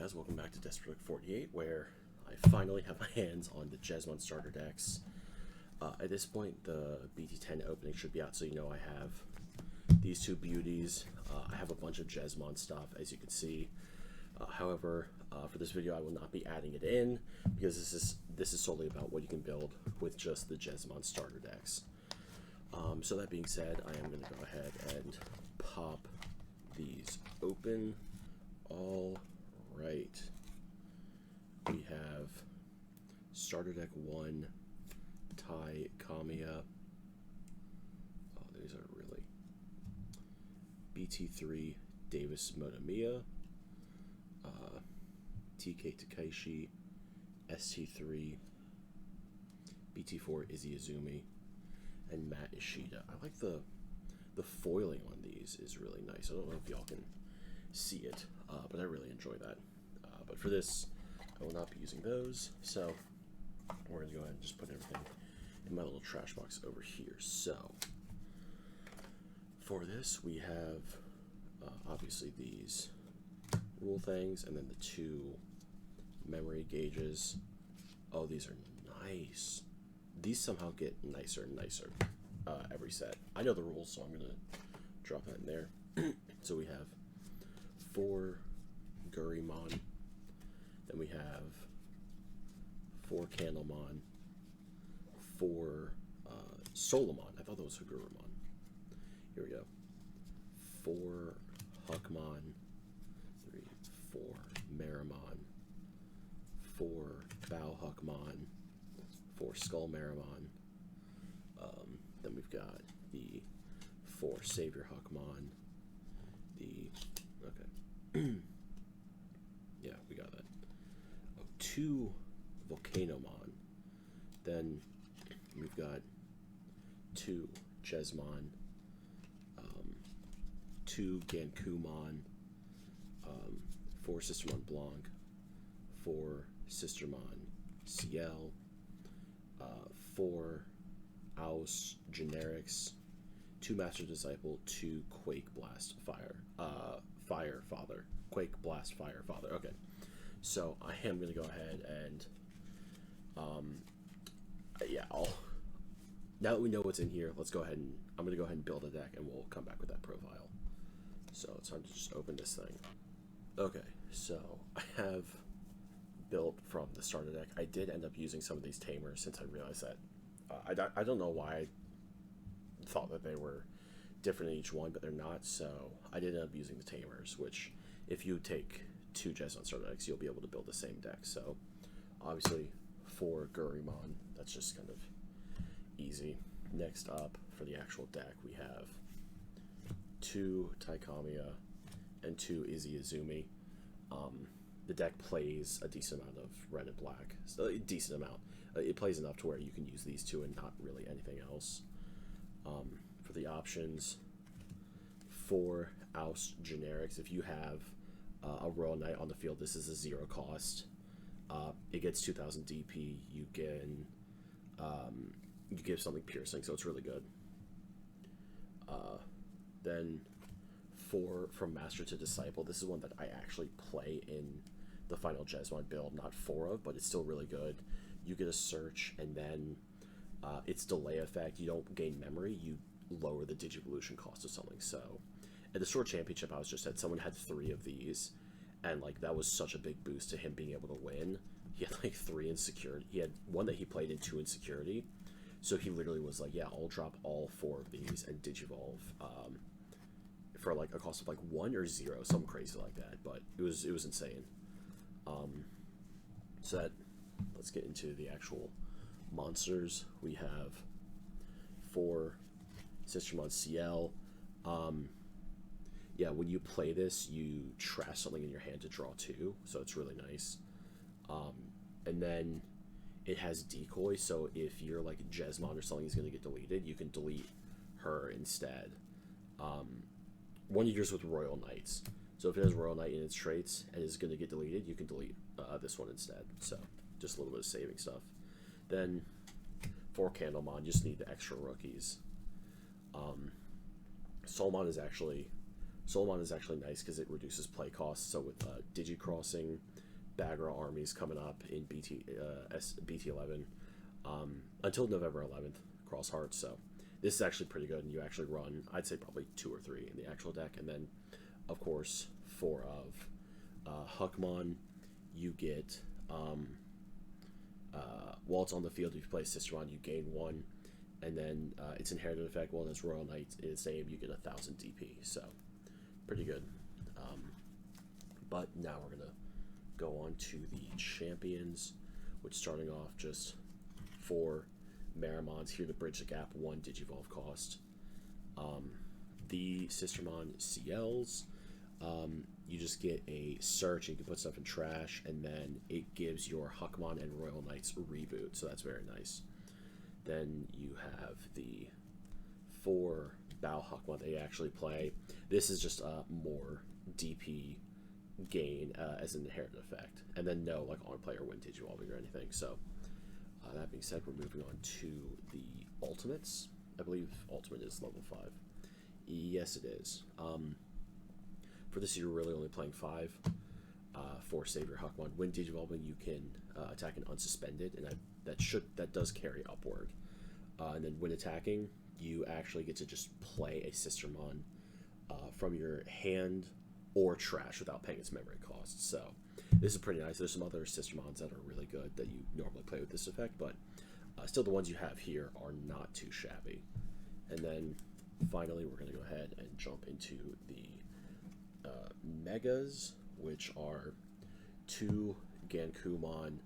guys, welcome back to Desperate 48, where I finally have my hands on the Jesmon starter decks. At this point, the BT10 opening should be out, so you know I have these two beauties. I have a bunch of Jesmon stuff, as you can see. However, for this video, I will not be adding it in, because this is solely about what you can build with just the Jesmon starter decks. So that being said, I am going to go ahead and pop these open. All right, we have starter deck 1, Tai Kamiya. Oh, these are really BT3 Davis Motomiya, TK Takaishi, ST3, BT4 Izzy Izumi, and Matt Ishida. I like the foiling on these is really nice. I don't know if y'all can see it, but I really enjoy that. But for this, I will not be using those, so we're going to go ahead and just put everything in my little trash box over here. So for this, we have obviously these rule things, and then the 2 memory gauges. Oh, these are nice. These somehow get nicer and nicer every set. I know the rules, so I'm going to drop that in there. So we have 4 Gurimon, then we have 4 Candlemon, 4 Solomon. I thought that was Gurumon. Here we go. 4 Huckmon, 3, 4 Marimon, 4 Bow Huckmon, 4 Skull Marimon. Then we've got the 4 Savior Huckmon, the yeah, we got that. Oh, 2 Volcanomon. Then we've got 2 Jesmon, 2 Gankumon, 4 Sistermon Blanc, 4 Sistermon Ciel, 4 Aus Generics, 2 Master Disciple, 2 Quake Blast Fire Father. Quake Blast Fire Father. Okay, so I am going to go ahead and yeah, now that we know what's in here, let's go ahead and I'm going to go ahead and build a deck, and we'll come back with that profile. So it's time to just open this thing. Okay, so I have built from the starter deck. I did end up using some of these tamers since I realized that I don't know why I thought that they were different in each one, but they're not. So I did end up using the tamers, which if you take 2 Jesmon starter decks, you'll be able to build the same deck. So obviously 4 Gurimon, that's just kind of easy. Next up for the actual deck, we have 2 Tai Kamiya and 2 Izzy Izumi. The deck plays a decent amount of red and black, so a decent amount. It plays enough to where you can use these 2 and not really anything else. For the options, 4 Aus Generics. If you have a Royal Knight on the field, this is a 0 cost. It gets 2000 DP. You can you give something piercing, so it's really good. Then 4 from Master to Disciple. This is one that I actually play in the final Jesmon build, not 4 of, but it's still really good. You get a search, and then its delay effect. You don't gain memory, you lower the Digivolution cost of something. So at the Sword Championship I was just at, someone had 3 of these, and like that was such a big boost to him being able to win. He had like 3 in security. He had 1 that he played in 2 in security. So he literally was like, yeah, I'll drop all 4 of these and Digivolve for like a cost of like 1 or 0, something crazy like that. But it was insane. So that, let's get into the actual monsters. We have 4 Sistermon Ciel. Yeah, when you play this, you trash something in your hand to draw 2, so it's really nice. And then it has decoy, so if you're like Jesmon or something is going to get deleted, you can delete her instead. One of yours with Royal Knights. So if it has Royal Knight in its traits and is going to get deleted, you can delete this one instead. So just a little bit of saving stuff. Then 4 Candlemon, you just need the extra rookies. Solomon is actually Solomon is actually nice because it reduces play costs. So with Digicrossing, Bagra armies coming up in BT11 until November 11th, Cross Hearts. So this is actually pretty good, and you actually run, I'd say probably 2 or 3 in the actual deck. And then, of course, for Huckmon, you get while it's on the field, if you play Sistermon, you gain 1, and then its inherited effect, while it's Royal Knight is same, you get 1,000 DP. So pretty good. But now we're gonna go on to the champions, which starting off just 4 Marimons here to bridge the gap, 1 Digivolve cost. The Sistermon CLs, you just get a search, you can put stuff in trash, and then it gives your Huckmon and Royal Knights reboot, so that's very nice. Then you have the 4 Bow Huckmon that you actually play. This is just more DP gain as an inherited effect, and then no like on player win Digivolving or anything. So that being said, we're moving on to the ultimates. I believe ultimate is level 5. Yes, it is. For this, you're really only playing 5. For Save Your Huckmon, when Digivolving, you can attack an unsuspended, and that does carry upward. And then when attacking, you actually get to just play a Sistermon from your hand or trash without paying its memory cost. So this is pretty nice. There's some other Sistermons that are really good that you normally play with this effect, but still the ones you have here are not too shabby. And then finally, we're going to go ahead and jump into the Megas, which are 2 Gankumon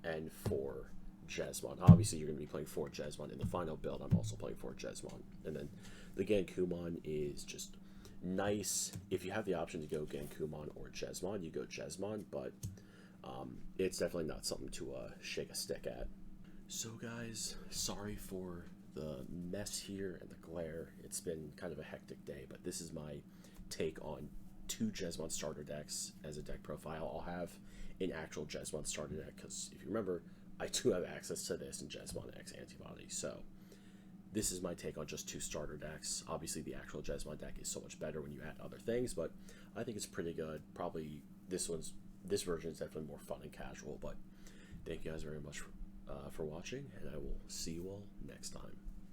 and 4 Jesmon. Obviously, you're going to be playing 4 Jesmon. In the final build, I'm also playing 4 Jesmon. And then the Gankumon is just nice. If you have the option to go Gankumon or Jesmon, you go Jesmon, but it's definitely not something to shake a stick at. So guys, sorry for the mess here and the glare. It's been kind of a hectic day, but this is my take on 2 Jesmon starter decks as a deck profile. I'll have an actual Jesmon starter deck, because if you remember, I do have access to this in Jesmon X Antibody. So this is my take on just 2 starter decks. Obviously, the actual Jesmon deck is so much better when you add other things, but I think it's pretty good. Probably this version is definitely more fun and casual, but thank you guys very much for watching, and I will see you all next time.